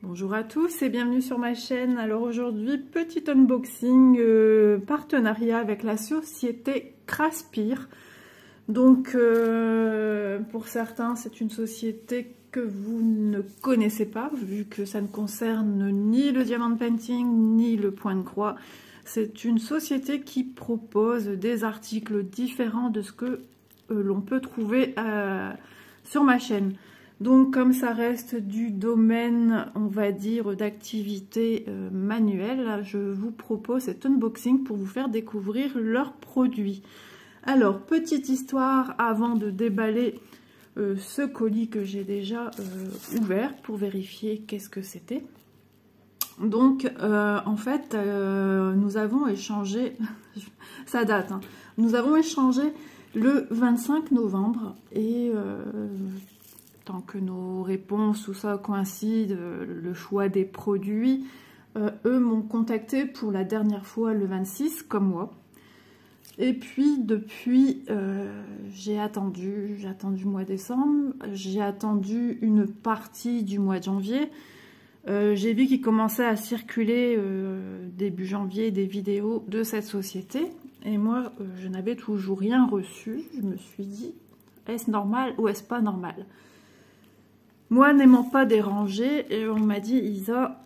Bonjour à tous et bienvenue sur ma chaîne. Alors aujourd'hui, petit unboxing partenariat avec la société Craspir. Donc pour certains, c'est une société que vous ne connaissez pas, vu que ça ne concerne ni le diamant painting ni le point de croix. C'est une société qui propose des articles différents de ce que l'on peut trouver sur ma chaîne. Donc comme ça reste du domaine, on va dire, d'activité manuelle, je vous propose cet unboxing pour vous faire découvrir leurs produits. Alors, petite histoire avant de déballer ce colis que j'ai déjà ouvert pour vérifier qu'est-ce que c'était. Donc en fait, nous avons échangé, ça date, hein, nous avons échangé le 25 novembre et... tant que nos réponses, tout ça coïncide, le choix des produits, eux m'ont contacté pour la dernière fois le 26, comme moi. Et puis, depuis, j'ai attendu le mois de décembre, j'ai attendu une partie du mois de janvier. J'ai vu qu'il commençait à circuler début janvier des vidéos de cette société. Et moi, je n'avais toujours rien reçu. Je me suis dit, est-ce normal ou est-ce pas normal ? Moi, n'aimant pas déranger, on m'a dit, Isa,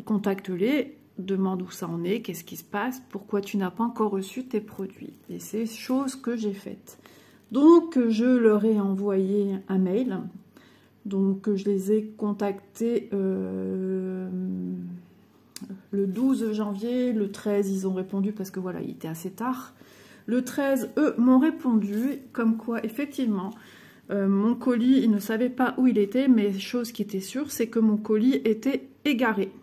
contacte-les, demande où ça en est, qu'est-ce qui se passe, pourquoi tu n'as pas encore reçu tes produits. Et c'est chose que j'ai faite. Donc, je leur ai envoyé un mail. Donc, je les ai contactés le 12 janvier, le 13, ils ont répondu parce que voilà, il était assez tard. Le 13, eux m'ont répondu, comme quoi, effectivement... mon colis, ils ne savaient pas où il était, mais chose qui était sûre, c'est que mon colis était égaré.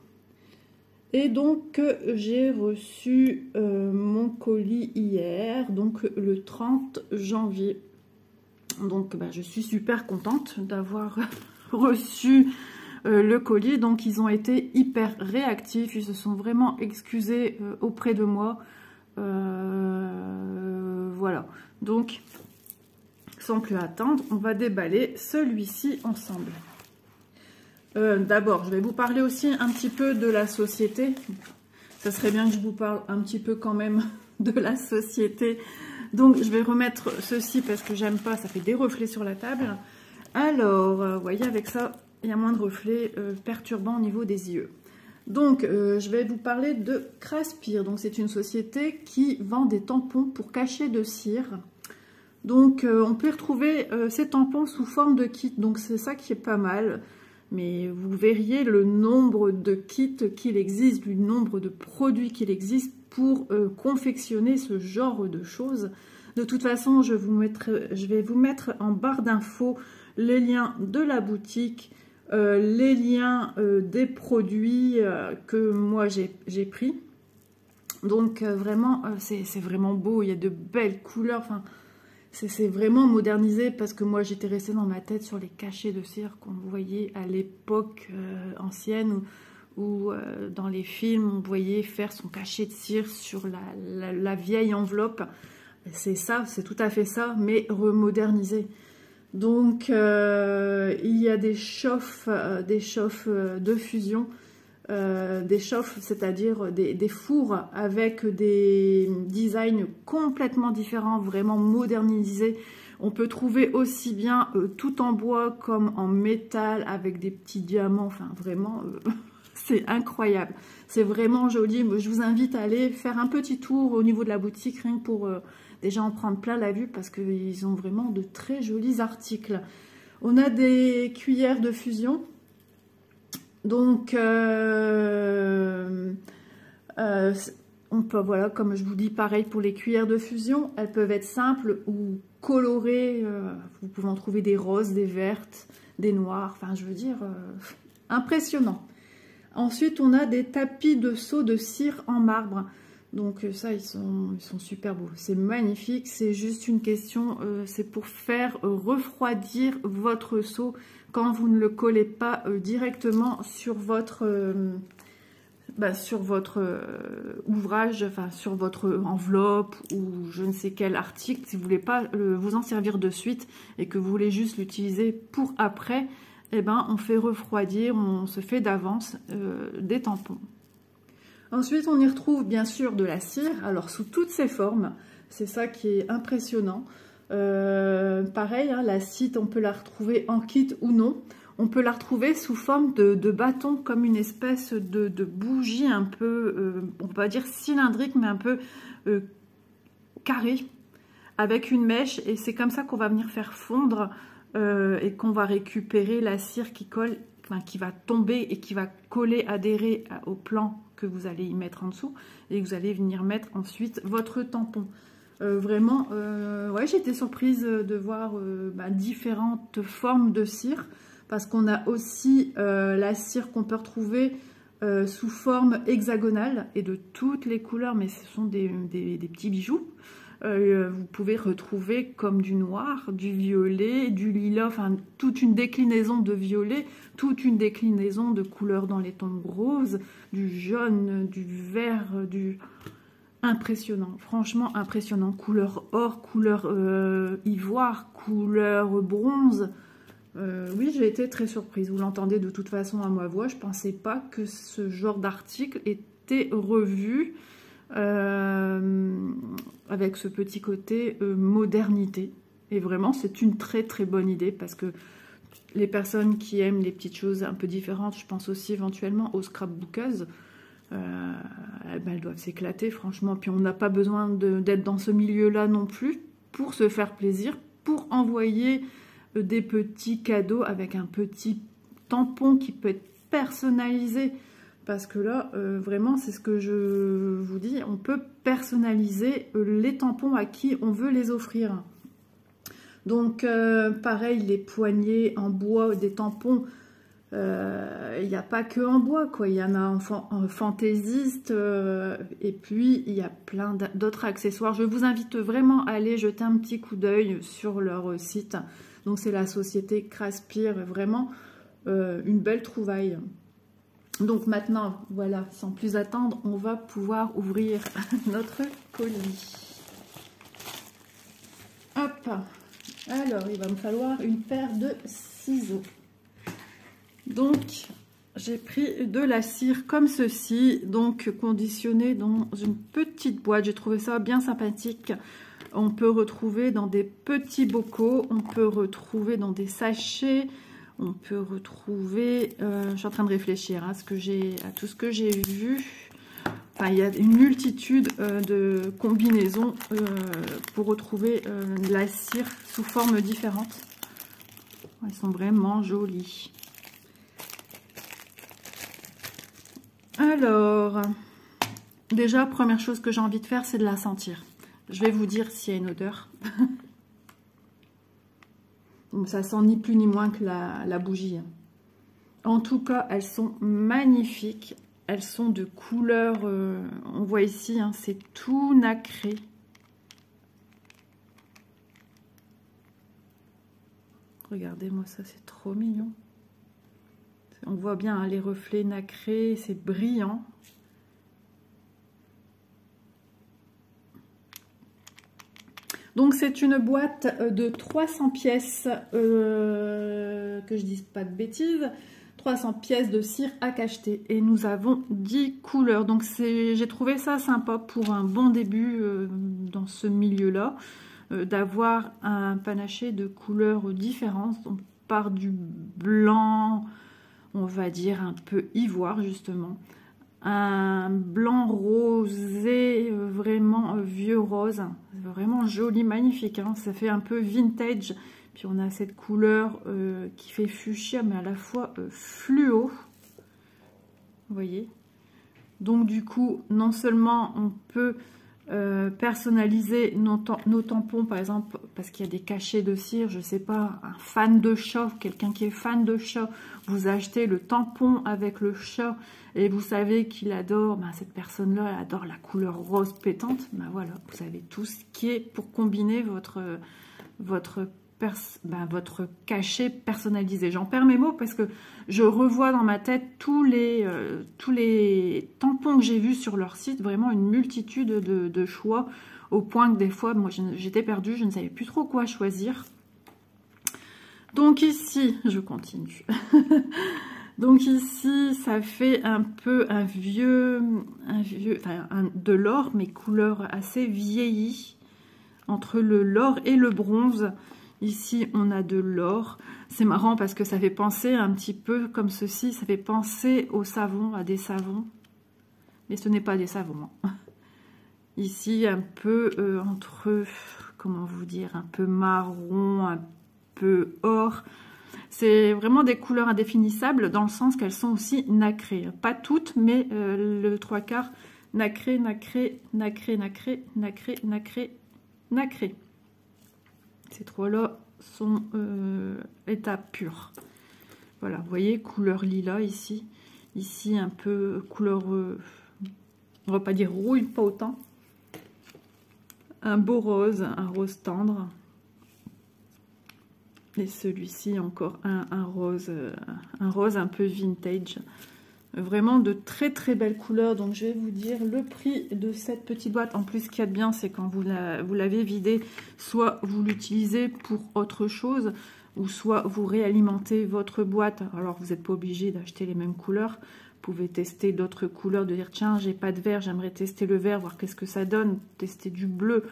Et donc, j'ai reçu mon colis hier, donc le 30 janvier. Donc, je suis super contente d'avoir reçu le colis. Donc, ils ont été hyper réactifs, ils se sont vraiment excusés auprès de moi. Voilà, donc... sans plus attendre, on va déballer celui-ci ensemble. D'abord, je vais vous parler aussi un petit peu de la société. Ça serait bien que je vous parle un petit peu quand même de la société. Donc, je vais remettre ceci parce que j'aime pas, ça fait des reflets sur la table. Alors, vous voyez, avec ça, il y a moins de reflets perturbants au niveau des yeux. Donc, je vais vous parler de Craspir. Donc, c'est une société qui vend des tampons pour cacher de cire. Donc, on peut retrouver ces tampons sous forme de kit. Donc, c'est ça qui est pas mal. Mais vous verriez le nombre de kits qu'il existe, le nombre de produits qu'il existe pour confectionner ce genre de choses. De toute façon, je vais vous mettre en barre d'infos les liens de la boutique, les liens des produits que moi j'ai pris. Donc, vraiment, c'est vraiment beau. Il y a de belles couleurs. Enfin... c'est vraiment modernisé parce que moi j'étais restée dans ma tête sur les cachets de cire qu'on voyait à l'époque ancienne où dans les films on voyait faire son cachet de cire sur la vieille enveloppe. C'est ça, c'est tout à fait ça, mais remodernisé. Donc il y a des chauffe de fusion. Des chauffe, c'est-à-dire des fours avec des designs complètement différents, vraiment modernisés. On peut trouver aussi bien tout en bois comme en métal avec des petits diamants. Enfin, vraiment, c'est incroyable. C'est vraiment joli. Je vous invite à aller faire un petit tour au niveau de la boutique, rien que pour déjà en prendre plein la vue parce qu'ils ont vraiment de très jolis articles. On a des cuillères de fusion. Donc, on peut, voilà, comme je vous dis, pareil pour les cuillères de fusion, elles peuvent être simples ou colorées. Vous pouvez en trouver des roses, des vertes, des noires. Enfin, je veux dire, impressionnant. Ensuite, on a des tapis de seau de cire en marbre. Donc, ça, ils sont super beaux. C'est magnifique. C'est juste une question, c'est pour faire refroidir votre seau quand vous ne le collez pas directement sur votre ouvrage, enfin sur votre enveloppe ou je ne sais quel article. Si vous ne voulez pas vous en servir de suite et que vous voulez juste l'utiliser pour après, eh ben, on fait refroidir, on se fait d'avance des tampons. Ensuite, on y retrouve bien sûr de la cire, alors sous toutes ses formes, c'est ça qui est impressionnant. Pareil, hein, la cire, on peut la retrouver en kit ou non. On peut la retrouver sous forme de bâton, comme une espèce de bougie un peu, on va pas dire cylindrique, mais un peu carré, avec une mèche. Et c'est comme ça qu'on va venir faire fondre et qu'on va récupérer la cire qui colle, enfin, qui va tomber et qui va coller, adhérer au plan que vous allez y mettre en dessous. Et vous allez venir mettre ensuite votre tampon. Vraiment, ouais, j'ai été surprise de voir différentes formes de cire. Parce qu'on a aussi la cire qu'on peut retrouver sous forme hexagonale et de toutes les couleurs, mais ce sont des petits bijoux. Vous pouvez retrouver comme du noir, du violet, du lilas, enfin toute une déclinaison de violet, toute une déclinaison de couleurs dans les tons roses, du jaune, du vert, du... Impressionnant, franchement impressionnant. Couleur or, couleur ivoire, couleur bronze. Oui, j'ai été très surprise. Vous l'entendez de toute façon à ma voix. Je ne pensais pas que ce genre d'article était revu avec ce petit côté modernité. Et vraiment, c'est une très très bonne idée parce que les personnes qui aiment les petites choses un peu différentes, je pense aussi éventuellement aux scrapbookeuses, elles doivent s'éclater franchement. Puis on n'a pas besoin d'être dans ce milieu-là non plus pour se faire plaisir, pour envoyer des petits cadeaux avec un petit tampon qui peut être personnalisé, parce que là vraiment c'est ce que je vous dis, on peut personnaliser les tampons à qui on veut les offrir. Donc pareil, les poignées en bois des tampons, il n'y a pas que en bois, quoi. Il y en a en fantaisiste et puis il y a plein d'autres accessoires. Je vous invite vraiment à aller jeter un petit coup d'œil sur leur site. Donc c'est la société Craspire, vraiment une belle trouvaille. Donc maintenant, voilà, sans plus attendre, on va pouvoir ouvrir notre colis. Hop, alors il va me falloir une paire de ciseaux. Donc j'ai pris de la cire comme ceci, donc conditionnée dans une petite boîte. J'ai trouvé ça bien sympathique. On peut retrouver dans des petits bocaux, on peut retrouver dans des sachets, on peut retrouver... je suis en train de réfléchir à tout ce que j'ai vu. Enfin, il y a une multitude de combinaisons pour retrouver de la cire sous formes différentes. Elles sont vraiment jolies. Alors, déjà, première chose que j'ai envie de faire, c'est de la sentir. Je vais vous dire s'il y a une odeur. Donc ça sent ni plus ni moins que la bougie. En tout cas, elles sont magnifiques. Elles sont de couleur, on voit ici, hein, c'est tout nacré. Regardez-moi ça, c'est trop mignon. On voit bien hein, les reflets nacrés, c'est brillant. Donc c'est une boîte de 300 pièces, que je dise pas de bêtises, 300 pièces de cire à cacheter. Et nous avons 10 couleurs. Donc j'ai trouvé ça sympa pour un bon début dans ce milieu-là, d'avoir un panaché de couleurs différentes. On part du blanc, on va dire un peu ivoire justement. Un blanc rosé, vraiment vieux rose, vraiment joli, magnifique, hein. Ça fait un peu vintage, puis on a cette couleur qui fait fuchsia mais à la fois fluo, vous voyez. Donc du coup non seulement on peut personnaliser nos tampons par exemple, parce qu'il y a des cachets de cire, je sais pas, un fan de chat, quelqu'un qui est fan de chat, vous achetez le tampon avec le chat et vous savez qu'il adore, cette personne là elle adore la couleur rose pétante, voilà, vous avez tout ce qui est pour combiner votre cachet personnalisé. J'en perds mes mots parce que je revois dans ma tête tous les tampons que j'ai vus sur leur site, vraiment une multitude de choix, au point que des fois, moi j'étais perdue, je ne savais plus trop quoi choisir. Donc ici, je continue. Donc ici, ça fait un peu de l'or, mais couleur assez vieillie, entre l'or et le bronze. Ici, on a de l'or. C'est marrant parce que ça fait penser un petit peu comme ceci, ça fait penser au savon, à des savons. Mais ce n'est pas des savons. Hein. Ici, un peu entre, comment vous dire, un peu marron, un peu or. C'est vraiment des couleurs indéfinissables dans le sens qu'elles sont aussi nacrées. Pas toutes, mais le 3/4 nacré, nacré, nacré, nacré, nacré, nacré, nacré. Ces trois-là sont état pur. Voilà, vous voyez, couleur lilas ici. Ici, un peu couleur, on va pas dire rouille, pas autant. Un beau rose, un rose tendre. Et celui-ci encore un rose un peu vintage. Vraiment de très très belles couleurs. Donc je vais vous dire le prix de cette petite boîte. En plus, ce qu'il y a de bien, c'est quand vous l'avez vidée, soit vous l'utilisez pour autre chose, ou soit vous réalimentez votre boîte. Alors vous n'êtes pas obligé d'acheter les mêmes couleurs. Vous pouvez tester d'autres couleurs, de dire tiens, j'ai pas de vert, j'aimerais tester le vert, voir qu'est-ce que ça donne. Tester du bleu,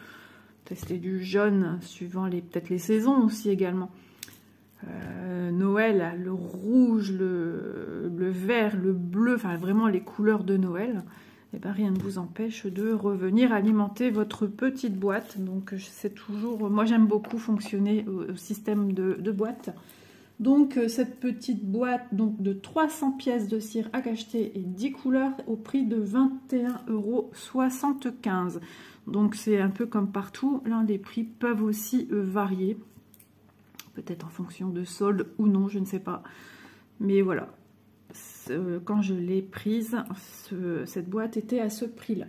tester du jaune, suivant peut-être les saisons aussi également. Noël, le rouge, le vert, le bleu, enfin vraiment les couleurs de Noël, et ben rien ne vous empêche de revenir alimenter votre petite boîte. Donc c'est toujours, moi j'aime beaucoup fonctionner au système de boîte. Donc cette petite boîte donc de 300 pièces de cire à cacheter et 10 couleurs au prix de 21,75 €. Donc c'est un peu comme partout, là les prix peuvent aussi varier. Peut-être en fonction de solde ou non, je ne sais pas. Mais voilà, quand je l'ai prise, cette boîte était à ce prix-là.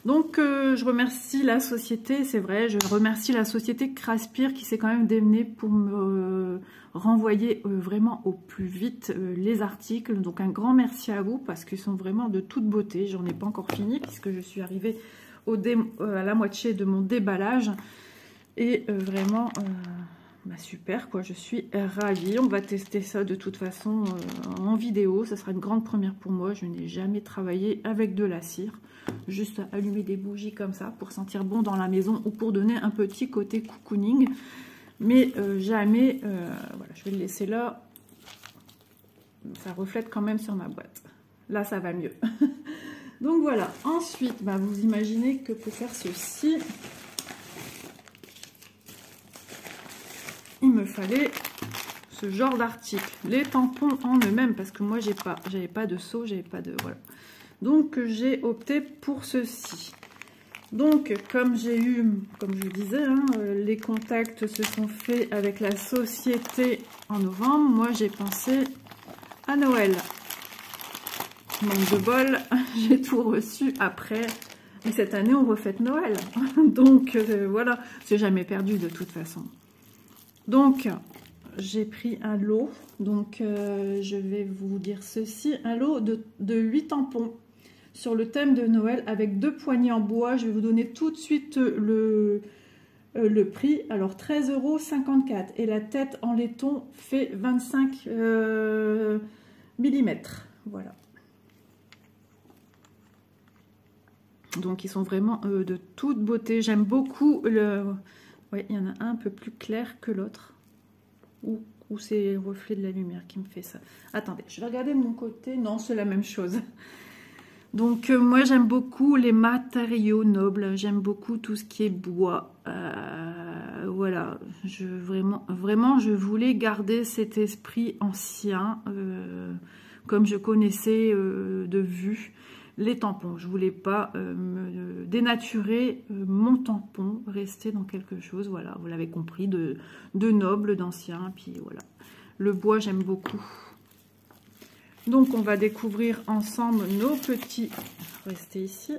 Donc, je remercie la société, c'est vrai, je remercie la société Craspir qui s'est quand même démenée pour me renvoyer vraiment au plus vite les articles. Donc, un grand merci à vous parce qu'ils sont vraiment de toute beauté. J'en ai pas encore fini puisque je suis arrivée à la moitié de mon déballage. Et vraiment... bah super quoi, je suis ravie. On va tester ça de toute façon en vidéo. Ça sera une grande première pour moi. Je n'ai jamais travaillé avec de la cire. Juste allumer des bougies comme ça pour sentir bon dans la maison ou pour donner un petit côté cocooning. Mais jamais, voilà, je vais le laisser là. Ça reflète quand même sur ma boîte. Là, ça va mieux. Donc voilà. Ensuite, bah, vous imaginez que pour faire ceci... il me fallait ce genre d'article, les tampons en eux-mêmes, parce que moi j'avais pas de seau, j'avais pas de voilà. Donc j'ai opté pour ceci. Donc comme j'ai eu, comme je vous disais, hein, les contacts se sont faits avec la société en novembre. Moi j'ai pensé à Noël. Manque de bol, j'ai tout reçu après. Et cette année on refête Noël. Donc voilà, c'est jamais perdu de toute façon. Donc, j'ai pris un lot, donc je vais vous dire ceci, un lot de 8 tampons sur le thème de Noël avec 2 poignées en bois. Je vais vous donner tout de suite le prix. Alors, 13,54 € et la tête en laiton fait 25 mm. Voilà. Donc, ils sont vraiment de toute beauté. J'aime beaucoup le... Oui, il y en a un peu plus clair que l'autre. Ou c'est le reflet de la lumière qui me fait ça. Attendez, je vais regarder de mon côté. Non, c'est la même chose. Donc, moi, j'aime beaucoup les matériaux nobles. J'aime beaucoup tout ce qui est bois. Voilà. Vraiment, je voulais garder cet esprit ancien, comme je connaissais de vue. Les tampons, je voulais pas me dénaturer mon tampon, rester dans quelque chose, voilà, vous l'avez compris, de noble, d'ancien, puis voilà. Le bois, j'aime beaucoup. Donc, on va découvrir ensemble nos petits... Restez ici.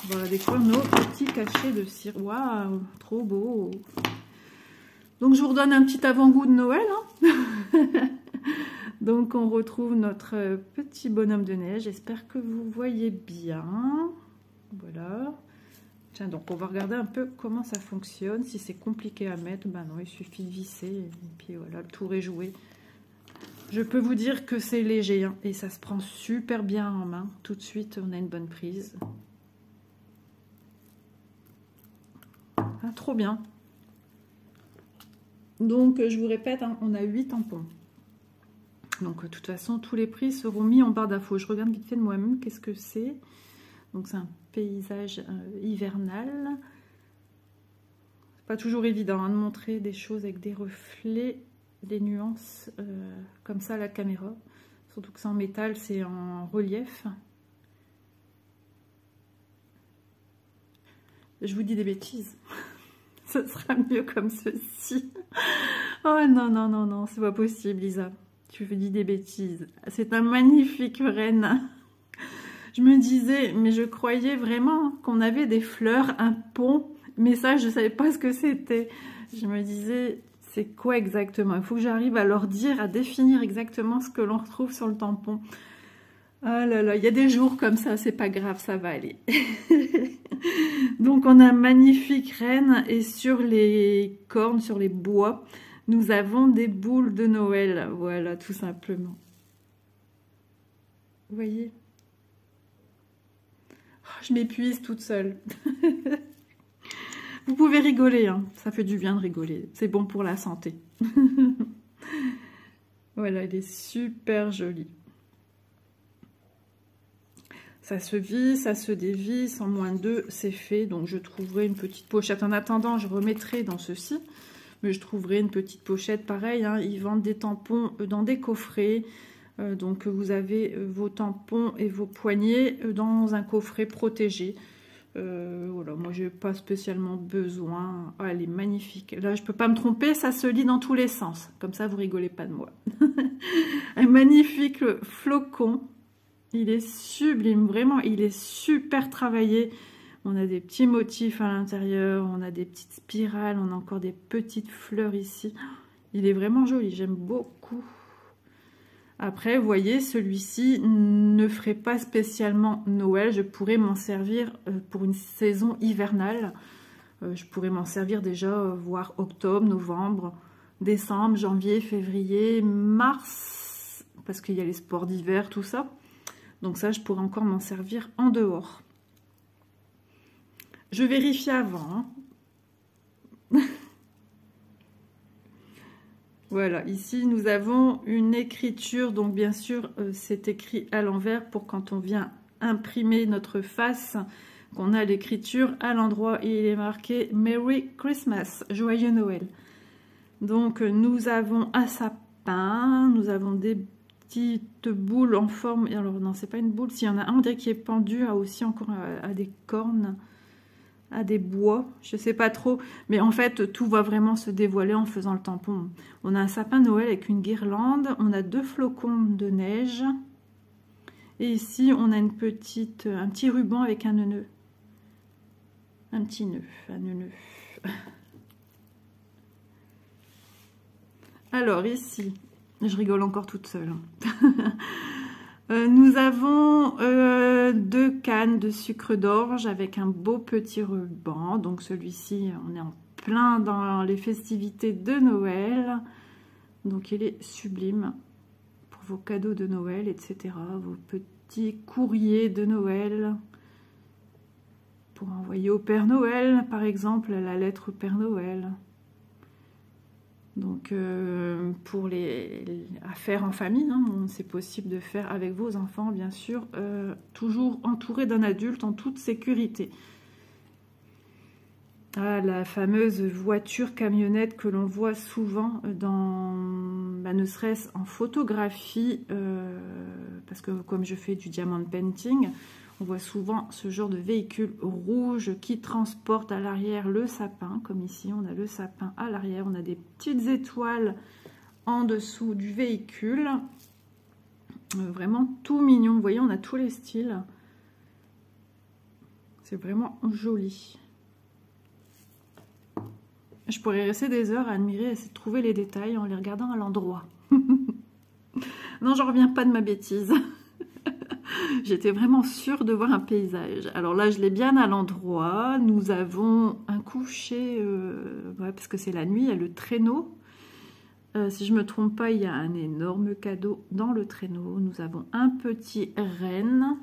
On va découvrir nos petits cachets de cire. Waouh, trop beau. Donc, je vous redonne un petit avant-goût de Noël, hein. Donc, on retrouve notre petit bonhomme de neige. J'espère que vous voyez bien. Voilà. Tiens, donc on va regarder un peu comment ça fonctionne. Si c'est compliqué à mettre, ben non, il suffit de visser. Et puis voilà, le tour est joué. Je peux vous dire que c'est léger, hein, et ça se prend super bien en main. Tout de suite, on a une bonne prise. Ah, trop bien. Donc, je vous répète, hein, on a 8 tampons. Donc, de toute façon, tous les prix seront mis en barre d'infos. Je regarde vite fait de moi-même, qu'est-ce que c'est? Donc, c'est un paysage hivernal. C'est pas toujours évident hein, de montrer des choses avec des reflets, des nuances comme ça à la caméra. Surtout que c'est en métal, c'est en relief. Je vous dis des bêtises. Ce sera mieux comme ceci. Oh non, non, non, non, c'est pas possible, Lisa. Tu me dis des bêtises. C'est un magnifique renne. Je me disais, mais je croyais vraiment qu'on avait des fleurs, un pont. Mais ça, je ne savais pas ce que c'était. Je me disais, c'est quoi exactement? Il faut que j'arrive à leur dire, à définir exactement ce que l'on retrouve sur le tampon. Ah là là, il y a des jours comme ça, c'est pas grave, ça va aller. Donc on a un magnifique renne et sur les cornes, sur les bois, nous avons des boules de Noël. Voilà, tout simplement. Vous voyez? Oh, je m'épuise toute seule. Vous pouvez rigoler, hein. Ça fait du bien de rigoler. C'est bon pour la santé. Voilà, il est super joli. Ça se visse, ça se dévisse, en moins de 2, c'est fait. Donc je trouverai une petite pochette. En attendant, je remettrai dans ceci. Mais je trouverai une petite pochette pareil. Hein. Ils vendent des tampons dans des coffrets. Donc vous avez vos tampons et vos poignets dans un coffret protégé. Voilà, moi j'ai pas spécialement besoin. Oh, elle est magnifique. Là je peux pas me tromper, ça se lit dans tous les sens. Comme ça vous rigolez pas de moi. Un magnifique flocon. Il est sublime, vraiment, il est super travaillé. On a des petits motifs à l'intérieur, on a des petites spirales, on a encore des petites fleurs ici. Il est vraiment joli, j'aime beaucoup. Après, vous voyez, celui-ci ne ferait pas spécialement Noël. Je pourrais m'en servir pour une saison hivernale. Je pourrais m'en servir déjà, voire octobre, novembre, décembre, janvier, février, mars, parce qu'il y a les sports d'hiver, tout ça. Donc ça, je pourrais encore m'en servir en dehors. Je vérifie avant. Hein. Voilà, ici, nous avons une écriture. Donc, bien sûr, c'est écrit à l'envers pour quand on vient imprimer notre face, qu'on a l'écriture à l'endroit et il est marqué « Merry Christmas », Joyeux Noël. Donc, nous avons un sapin, nous avons des petite boule en forme, alors non c'est pas une boule, s'il y en a un on dirait qui est pendu à aussi encore à des cornes, à des bois, je sais pas trop, mais en fait tout va vraiment se dévoiler en faisant le tampon. On a un sapin Noël avec une guirlande, on a 2 flocons de neige et ici on a un petit ruban avec un nœud, un petit nœud, un nœud. Alors ici je rigole encore toute seule. Nous avons 2 cannes de sucre d'orge avec un beau petit ruban. Donc celui-ci, on est en plein dans les festivités de Noël. Donc il est sublime pour vos cadeaux de Noël, etc. Vos petits courriers de Noël. Pour envoyer au Père Noël, par exemple, la lettre Père Noël. Donc, pour à faire en famille, hein, c'est possible de faire avec vos enfants, bien sûr, toujours entouré d'un adulte en toute sécurité. Ah, la fameuse voiture camionnette que l'on voit souvent dans, ne serait-ce en photographie, parce que comme je fais du diamond painting, on voit souvent ce genre de véhicule rouge qui transporte à l'arrière le sapin. Comme ici, on a le sapin à l'arrière. On a des petites étoiles en dessous du véhicule. Vraiment tout mignon. Vous voyez, on a tous les styles. C'est vraiment joli. Je pourrais rester des heures à admirer, essayer de trouver les détails en les regardant à l'endroit. Non, j'en reviens pas de ma bêtise. J'étais vraiment sûre de voir un paysage. Alors là, je l'ai bien à l'endroit. Nous avons un coucher, ouais, parce que c'est la nuit, il y a le traîneau. Si je ne me trompe pas, il y a un énorme cadeau dans le traîneau. Nous avons un petit renne.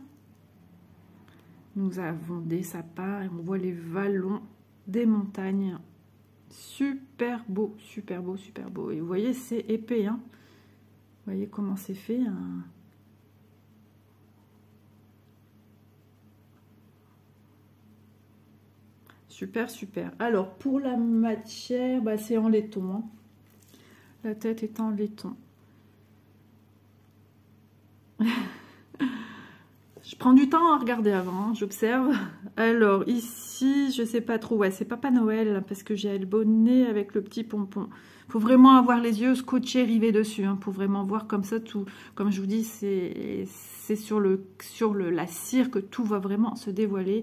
Nous avons des sapins et on voit les vallons des montagnes. Super beau, super beau, super beau. Et vous voyez, c'est épais, hein. Vous voyez comment c'est fait, hein. Super, super. Alors, pour la matière, bah, c'est en laiton, hein. La tête est en laiton. Je prends du temps à regarder avant, hein, j'observe. Alors, ici, je sais pas trop. Ouais, c'est Papa Noël, parce que j'ai le bonnet avec le petit pompon. Il faut vraiment avoir les yeux scotchés, rivés dessus, hein, pour vraiment voir comme ça tout. Comme je vous dis, c'est sur la cire que tout va vraiment se dévoiler.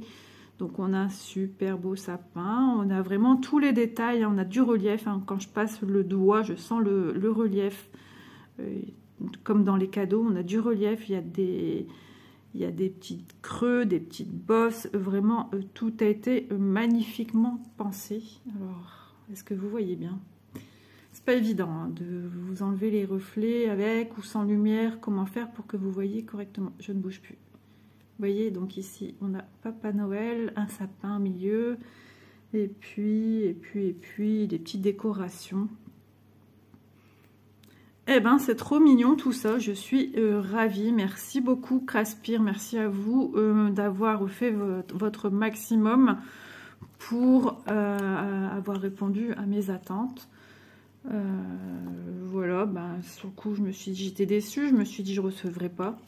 Donc, on a un super beau sapin. On a vraiment tous les détails. On a du relief, hein. Quand je passe le doigt, je sens le relief. Comme dans les cadeaux, on a du relief. Il y a des petits creux, des petites bosses. Vraiment, tout a été magnifiquement pensé. Alors, est-ce que vous voyez bien? C'est pas évident, hein, de vous enlever les reflets avec ou sans lumière. Comment faire pour que vous voyez correctement? Je ne bouge plus. Vous voyez, donc ici, on a Papa Noël, un sapin au milieu, et puis, des petites décorations. Eh ben, c'est trop mignon tout ça, je suis ravie. Merci beaucoup Craspir, merci à vous d'avoir fait votre maximum pour avoir répondu à mes attentes. Voilà, ben, sur le coup, j'étais déçue, je me suis dit je ne recevrai pas.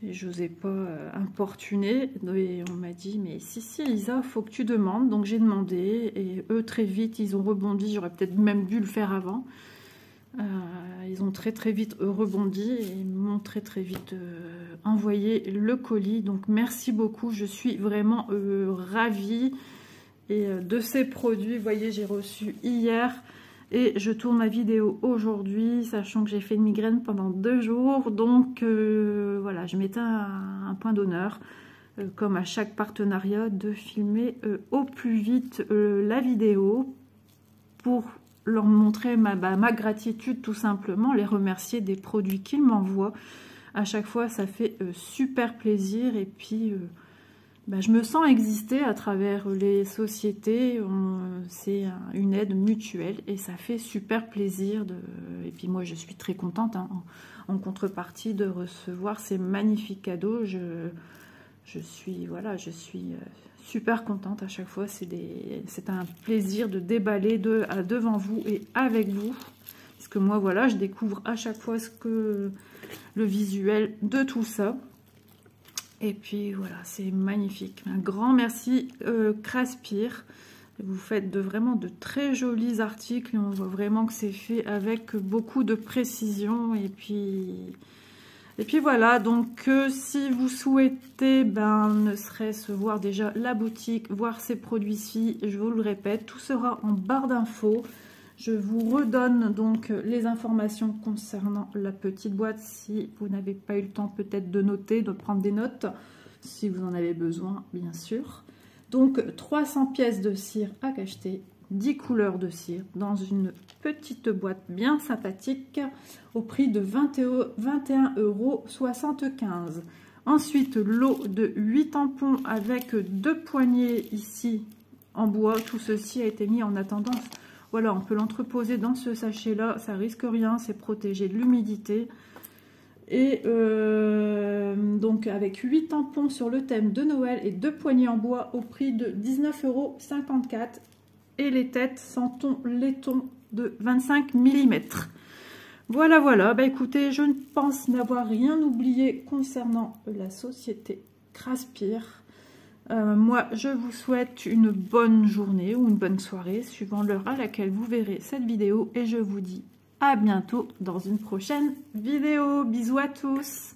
Et je n'osais pas importuner. Et on m'a dit, mais si Elisa, il faut que tu demandes. Donc j'ai demandé et eux très vite, ils ont rebondi. J'aurais peut-être même dû le faire avant. Ils ont très vite rebondi et m'ont très vite envoyé le colis. Donc merci beaucoup, je suis vraiment ravie. Et de ces produits, vous voyez, j'ai reçu hier. Et je tourne ma vidéo aujourd'hui, sachant que j'ai fait une migraine pendant 2 jours. Donc voilà, je mettais un point d'honneur, comme à chaque partenariat, de filmer au plus vite la vidéo pour leur montrer ma gratitude tout simplement, les remercier des produits qu'ils m'envoient. À chaque fois, ça fait super plaisir et puis... je me sens exister à travers les sociétés, c'est une aide mutuelle et ça fait super plaisir. Et puis moi je suis très contente, hein, en contrepartie de recevoir ces magnifiques cadeaux. Je suis super contente à chaque fois, c'est un plaisir de déballer devant vous et avec vous. Parce que moi voilà, je découvre à chaque fois le visuel de tout ça. Et puis voilà, c'est magnifique. Un grand merci Craspir. Vous faites vraiment de très jolis articles. Et on voit vraiment que c'est fait avec beaucoup de précision. Et puis voilà, donc si vous souhaitez, ne serait-ce voir déjà la boutique, voir ces produits-ci, je vous le répète, tout sera en barre d'infos. Je vous redonne donc les informations concernant la petite boîte si vous n'avez pas eu le temps peut-être de noter, de prendre des notes, si vous en avez besoin bien sûr. Donc 300 pièces de cire à cacheter, 10 couleurs de cire dans une petite boîte bien sympathique au prix de 21,75 €. Ensuite, lot de 8 tampons avec 2 poignées ici en bois. Tout ceci a été mis en attendance. Voilà, on peut l'entreposer dans ce sachet-là, ça risque rien, c'est protégé de l'humidité. Et donc avec 8 tampons sur le thème de Noël et 2 poignées en bois au prix de 19,54 €. Et les têtes sentons laiton de 25 mm. Voilà, écoutez, je ne pense n'avoir rien oublié concernant la société Craspir. Moi, je vous souhaite une bonne journée ou une bonne soirée, suivant l'heure à laquelle vous verrez cette vidéo. Et je vous dis à bientôt dans une prochaine vidéo. Bisous à tous!